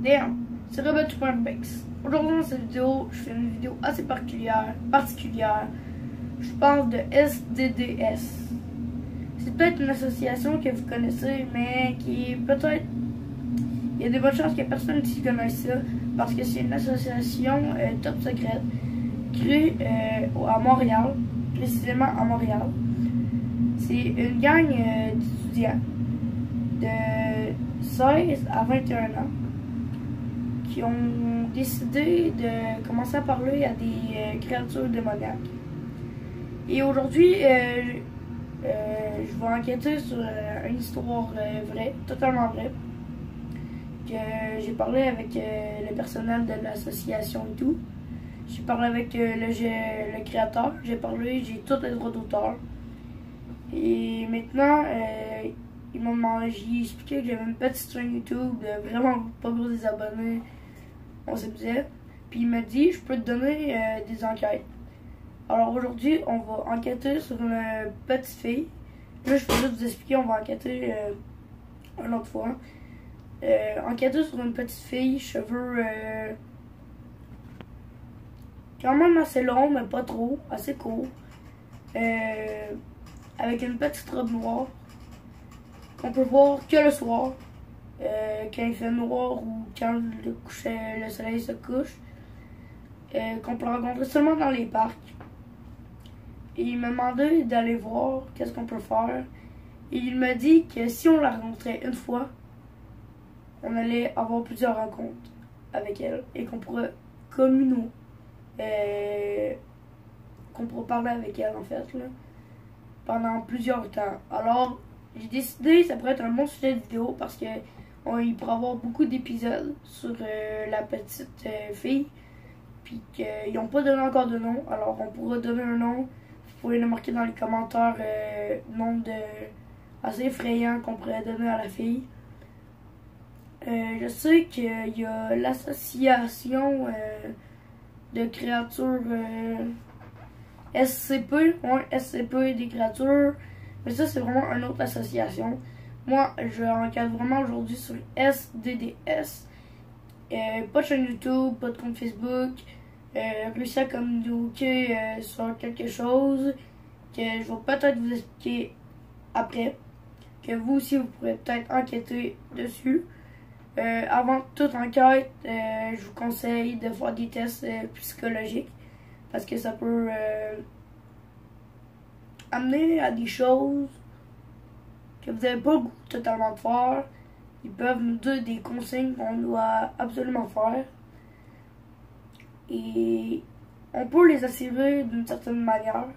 Damn, c'est Robert2.pex. Aujourd'hui dans cette vidéo, je fais une vidéo assez particulière. Je parle de SDDS. C'est peut-être une association que vous connaissez, mais qui peut-être... Il y a de bonnes chances que personne ici connaisse ça, parce que c'est une association top secrète, créée à Montréal, précisément à Montréal. C'est une gang d'étudiants de 16 à 21 ans qui ont décidé de commencer à parler à des créatures démoniaques. Et aujourd'hui, je vais enquêter sur une histoire vraie, totalement vraie, que j'ai parlé avec le personnel de l'association et tout. J'ai parlé avec le créateur, j'ai tous les droits d'auteur. Et maintenant, j'ai expliqué que j'avais une petite chaîne YouTube de vraiment pas gros des abonnés, on se disait. Puis il m'a dit, je peux te donner des enquêtes. Alors aujourd'hui, on va enquêter sur une petite fille. Là, je peux juste vous expliquer, on va enquêter une autre fois. Enquêter sur une petite fille, cheveux quand même assez longs, mais pas trop, assez courts. Avec une petite robe noire qu'on peut voir que le soir, quand il fait noir ou quand le soleil se couche, qu'on peut rencontrer seulement dans les parcs. Et il m'a demandé d'aller voir qu'est-ce qu'on peut faire. Et il m'a dit que si on la rencontrait une fois, on allait avoir plusieurs rencontres avec elle et qu'on pourrait communiquer, qu'on pourrait parler avec elle en fait là, pendant plusieurs temps. Alors j'ai décidé, ça pourrait être un bon sujet de vidéo parce que il pourrait y avoir beaucoup d'épisodes sur la petite fille, puis qu'ils n'ont pas donné encore de nom. Alors on pourra donner un nom. Vous pouvez le marquer dans les commentaires, nombre assez effrayant qu'on pourrait donner à la fille. Je sais qu'il y a l'association de créatures SCP, SCP des créatures, mais ça c'est vraiment une autre association. Moi, je enquête vraiment aujourd'hui sur SDDS. Pas de chaîne YouTube, pas de compte Facebook. Réussi à communiquer sur quelque chose que je vais peut-être vous expliquer après, que vous aussi vous pourrez peut-être enquêter dessus. Avant toute enquête, je vous conseille de faire des tests psychologiques parce que ça peut amener à des choses que vous n'avez pas le goût totalement de faire. Ils peuvent nous donner des consignes qu'on doit absolument faire. Et on peut les assurer d'une certaine manière.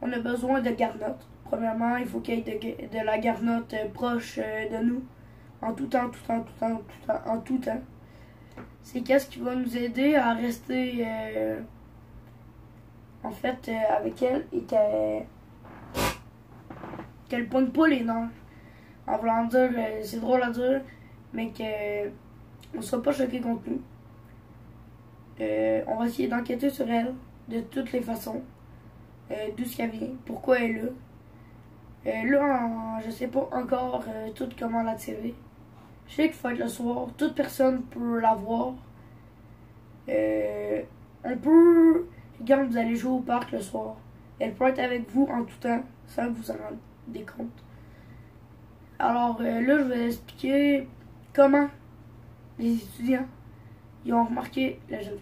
On a besoin de garnottes. Premièrement, il faut qu'il y ait de la garnotte proche de nous. En tout temps. C'est qu'est-ce qui va nous aider à rester en fait avec elle et qu'elle pogne pas les nerfs. En voulant dire, c'est drôle à dire, mais qu'on ne soit pas choqué contre nous. On va essayer d'enquêter sur elle de toutes les façons, d'où ce qu'elle vient, pourquoi elle est là. Là, je sais pas encore tout comment l'attirer. Je sais qu'il faut être le soir, toute personne peut la voir. On peut, quand vous allez jouer au parc le soir, elle peut être avec vous en tout temps, sans que vous en rendez compte. Alors là, je vais expliquer comment les étudiants ils ont remarqué la jeune fille.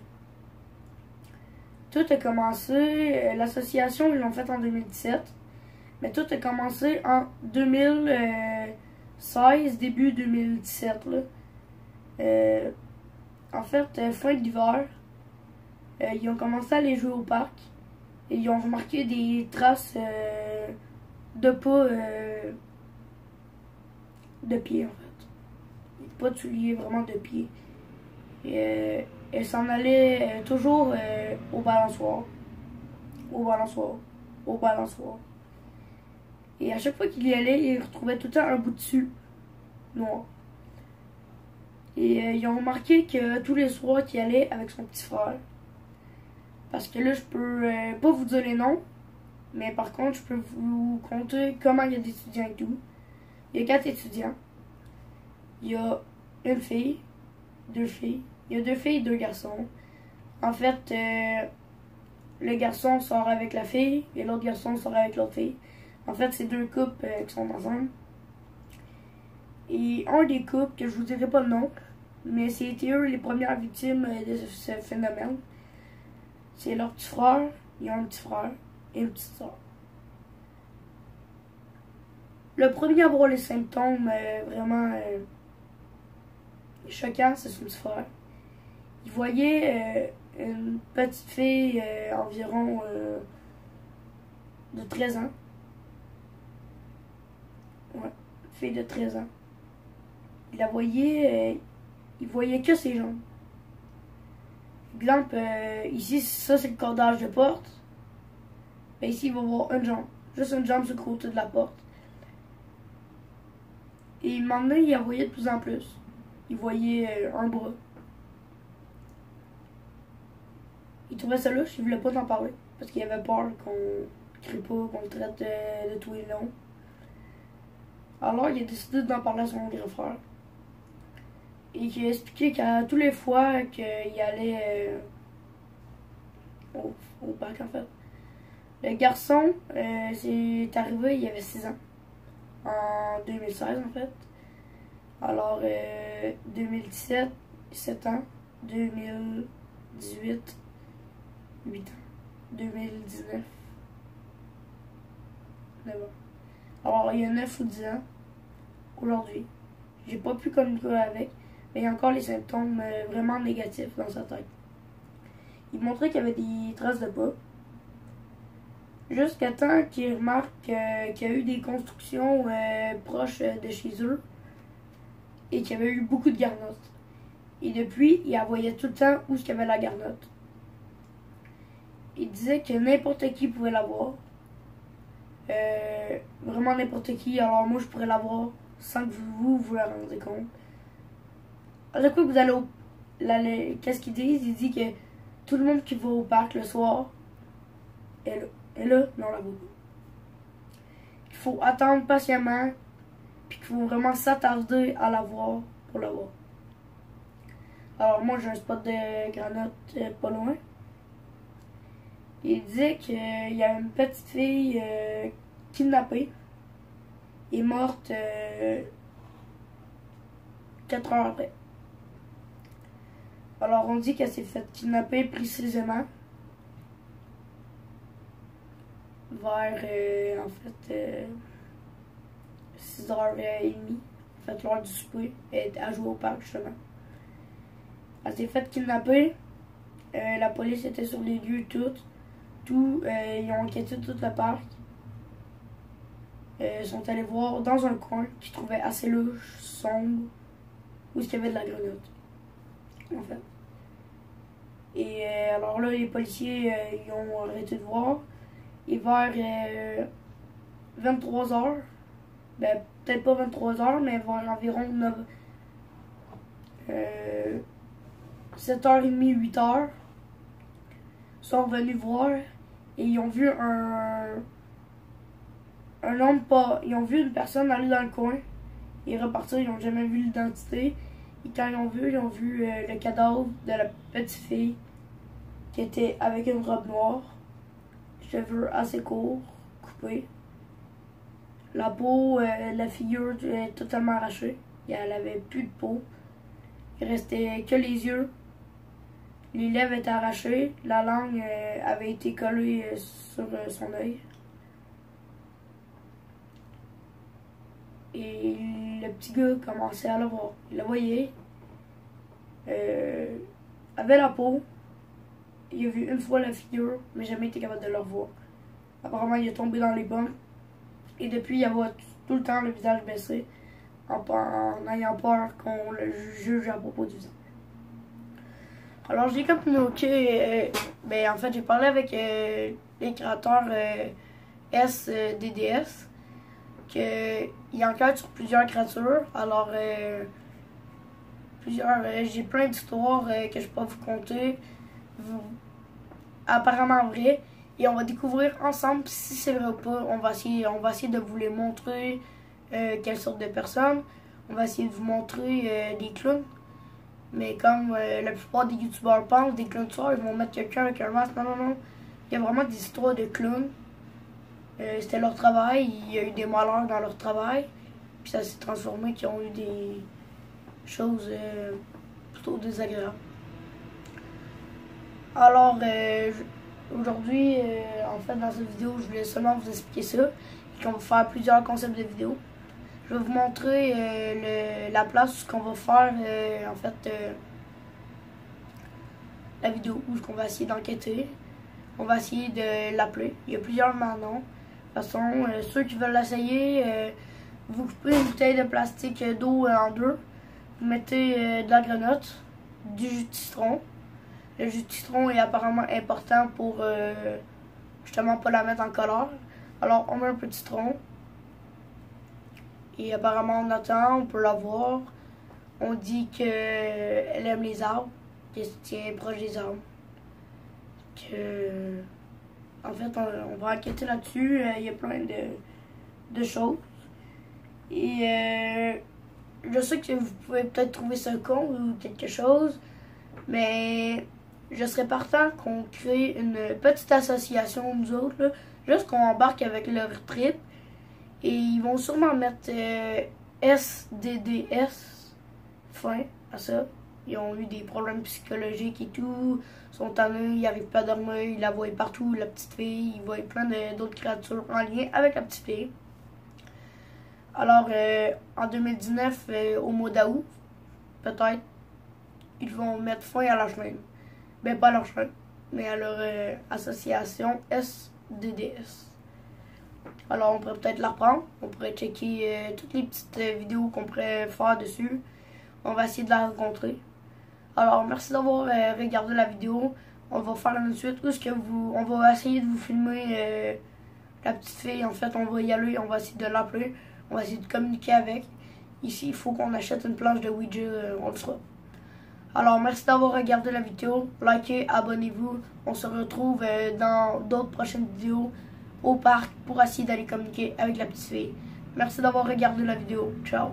Tout a commencé, l'association, ils l'ont fait en 2017, mais tout a commencé en 2016, début 2017. Là. En fait, fin d'hiver, ils ont commencé à aller jouer au parc et ils ont remarqué des traces de pas de pieds en fait. Pas de souliers, vraiment de pieds. Et elle s'en allait toujours au balançoire. Et à chaque fois qu'il y allait, il retrouvait tout le temps un bout de dessus noir. Et ils ont remarqué que tous les soirs qu'il allait avec son petit frère. Parce que là, je peux pas vous dire les noms, mais par contre, je peux vous compter comment il y a d'étudiants et tout. Il y a 4 étudiants. Il y a une fille, deux filles. Il y a deux filles et deux garçons. En fait, le garçon sort avec la fille et l'autre garçon sort avec l'autre fille. En fait, c'est deux couples qui sont ensemble. Et un des couples, que je vous dirai pas le nom, mais c'était eux les premières victimes de ce phénomène. C'est leur petit frère, il y a un petit frère et une petite soeur. Le premier à voir les symptômes vraiment choquants, c'est son petit frère. Il voyait une petite fille environ de 13 ans. Ouais, une fille de 13 ans. Il la voyait, il voyait que ses jambes. Exemple, ici, ça c'est le cordage de porte. Et ici, il va voir une jambe. Juste une jambe sur le côté de la porte. Et maintenant, il la voyait de plus en plus. Il voyait un bras. Il trouvait ça louche, il voulait pas t'en parler. Parce qu'il avait peur qu'on crie pas, qu'on le traite de tout et long. Alors, il a décidé d'en parler à son grand frère. Et il a expliqué qu'à tous les fois qu'il allait au parc, en fait. Le garçon, c'est arrivé, il avait 6 ans. En 2016, en fait. Alors, 2017, 7 ans. 2018, 8 ans. 2019, 9 ans. Alors, il y a 9 ou 10 ans, aujourd'hui. J'ai pas pu communiquer avec, mais il y a encore les symptômes vraiment négatifs dans sa tête. Il montrait qu'il y avait des traces de pas. Jusqu'à temps qu'il remarque qu'il y a eu des constructions proches de chez eux et qu'il y avait eu beaucoup de garnottes. Et depuis, il voyait tout le temps où il y avait la garnotte. Il disait que n'importe qui pouvait l'avoir. Vraiment n'importe qui. Alors moi, je pourrais l'avoir sans que vous vous la rendez compte. À chaque fois que vous allez au... Qu'est-ce qu'ils disent? Ils disent que tout le monde qui va au parc le soir est là. Et là, non, la voit. Il faut attendre patiemment, puis qu'il faut vraiment s'attarder à la voir pour la voir. Alors moi, j'ai un spot de granotte pas loin. Il dit qu'il y a une petite fille kidnappée. Elle est morte 4 heures après. Alors on dit qu'elle s'est fait kidnapper précisément vers, en fait, 6h30, en fait, l'heure du souper, à jouer au parc, justement. Elle s'est fait kidnapper, la police était sur les lieux, ils ont enquêté tout le parc. Ils sont allés voir dans un coin qu'ils trouvaient assez louche, sombre, où il y avait de la grenotte, en fait. Et alors là, les policiers, ils ont arrêté de voir. Et vers 23h, ben peut-être pas 23h, mais vers environ 7h30, 8h, sont venus voir et ils ont vu un homme pas. Ils ont vu une personne aller dans le coin et repartir, ils n'ont jamais vu l'identité. Et quand ils ont vu le cadavre de la petite fille qui était avec une robe noire, cheveux assez courts, coupés. La peau, la figure est totalement arrachée. Elle avait plus de peau. Il restait que les yeux. Les lèvres étaient arrachées. La langue avait été collée sur son œil. Et le petit gars commençait à le voir. Il le voyait. Avait la peau. Il a vu une fois la figure, mais jamais été capable de le revoir. Apparemment, il est tombé dans les pommes. Et depuis, il avait tout le temps le visage baissé, en ayant peur qu'on le juge à propos du visage. Alors, j'ai communiqué, en fait, j'ai parlé avec les créateurs SDDS, qu'ils enquêtent sur plusieurs créatures. Alors, j'ai plein d'histoires que je peux vous conter. Apparemment vrai, et on va découvrir ensemble si c'est vrai ou pas. On va essayer de vous les montrer quelle sorte de personnes. On va essayer de vous montrer des clowns Mais comme la plupart des youtubeurs pensent, des clowns soirs, ils vont mettre quelqu'un avec un masque. Non, non, non. Il y a vraiment des histoires de clowns. C'était leur travail. Il y a eu des malheurs dans leur travail. Puis ça s'est transformé qu'ils ont eu des choses plutôt désagréables. Alors, aujourd'hui, en fait, dans cette vidéo, je voulais seulement vous expliquer ça. Et qu'on va faire plusieurs concepts de vidéo. Je vais vous montrer la place où on va faire, en fait, la vidéo où on va essayer d'enquêter. On va essayer de l'appeler. Il y a plusieurs noms. De toute façon, ceux qui veulent l'essayer, vous coupez une bouteille de plastique d'eau en deux. Vous mettez de la grenotte, du jus de citron. Le jus de citron est apparemment important pour justement pas la mettre en colère. Alors on met un peu de citron. Et apparemment on attend, on peut la voir. On dit qu'elle aime les arbres, qu'elle se tient proche des arbres. En fait on va enquêter là-dessus, il y a plein de choses. Et je sais que vous pouvez peut-être trouver ça con ou quelque chose, mais je serais partant qu'on crée une petite association, nous autres, là, juste qu'on embarque avec leur trip. Et ils vont sûrement mettre SDDS, fin à ça. Ils ont eu des problèmes psychologiques et tout, ils sont tannés, ils n'arrivent pas à dormir, ils la voient partout, la petite fille, ils voient plein d'autres créatures en lien avec la petite fille. Alors, en 2019, au mois d'août, peut-être, ils vont mettre fin à leur chemin. Ben, pas à leur chemin, mais à leur association SDDS. Alors, on pourrait peut-être la reprendre. On pourrait checker toutes les petites vidéos qu'on pourrait faire dessus. On va essayer de la rencontrer. Alors, merci d'avoir regardé la vidéo. On va faire une suite où est-ce que on va essayer de vous filmer la petite fille. En fait, on va y aller. On va essayer de l'appeler. On va essayer de communiquer avec. Ici, il faut qu'on achète une planche de Ouija. On le fera. Alors, merci d'avoir regardé la vidéo. Likez, abonnez-vous. On se retrouve dans d'autres prochaines vidéos au parc pour essayer d'aller communiquer avec la petite fille. Merci d'avoir regardé la vidéo. Ciao.